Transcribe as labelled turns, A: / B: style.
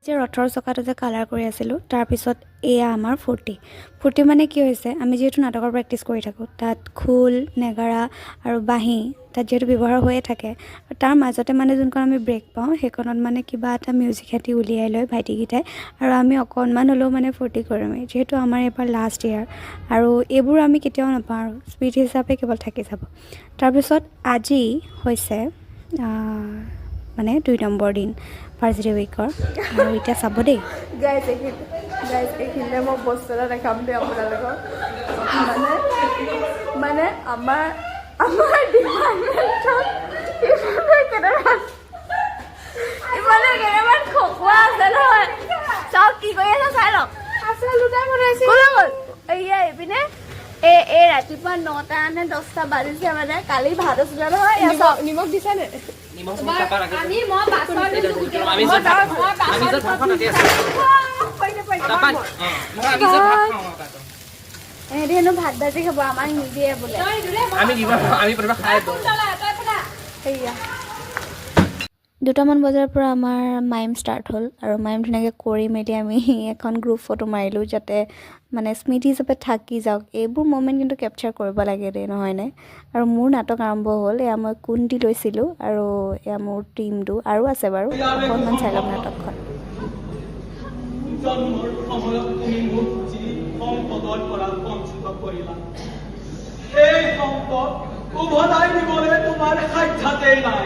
A: যে ৰথৰ চকাটো যে কালাৰ কৰি আছিলোঁ তাৰপিছত এয়া আমাৰ ফূৰ্তি মানে কি হৈছে আমি যিহেতু নাটকৰ প্ৰেক্টিছ কৰি থাকোঁ তাত খোল নেগাৰা আৰু বাঁহী তাত যিহেতু ব্যৱহাৰ হৈয়ে থাকে তাৰ মাজতে মানে যোনখন আমি ব্ৰেক পাওঁ সেইখনত মানে কিবা এটা মিউজিক সিহঁতি উলিয়াই লয় ভাইটিকেইটাই আৰু আমি অকণমান হ'লেও মানে ফূৰ্তি কৰিমেই যিহেতু আমাৰ এইবাৰ লাষ্ট ইয়েৰ আৰু এইবোৰ আমি কেতিয়াও নাপাওঁ আৰু স্মৃতি হিচাপে কেৱল থাকি যাব তাৰপিছত আজি হৈছে মানে 2 নম্বৰ দিন ভাৰ্চিটি উইকৰ আৰু এতিয়া চাব দেই
B: গাইজ এইখিনিতে মই বস্তু এটা দেখাম দেই আপোনালোকক মানে আমাৰ ডিপাৰ্টমেণ্টত কেইটামান খকুৱা আছে নহয় চব কি কৰি আছে চাই লওক এয়া এইপিনে এই ৰাতিপুৱা 9টা নে 10টা বাজিছে মানে কালি ভাত আছিলে নহয় নিমখ দিছে নে এহেঁতি হেনো ভাত ভাজি খাব আমাক নিদিয়ে বোলে সেয়া
A: 2টামান বজাৰ পৰা আমাৰ মাইম ষ্টাৰ্ট হ'ল আৰু মাইম ধুনীয়াকৈ কৰি মেলি আমি এখন গ্ৰুপ ফটো মাৰিলোঁ যাতে মানে স্মৃতি হিচাপে থাকি যাওক এইবোৰ মমেণ্ট কিন্তু কেপচাৰ কৰিব লাগে দেই নহয়নে আৰু মোৰ নাটক আৰম্ভ হ'ল এয়া মই কুন্তি লৈছিলোঁ আৰু এয়া মোৰ টিমটো আৰু আছে বাৰু অকণমান চাই লওক নাটকখন
C: জন্মৰ সময়ত তুমি মোক যি সম্পদৰ পৰা বঞ্চিত কৰিলা সেই সম্পদ উভতাই দিবলৈ তোমাৰ সাধ্যাতেই নাই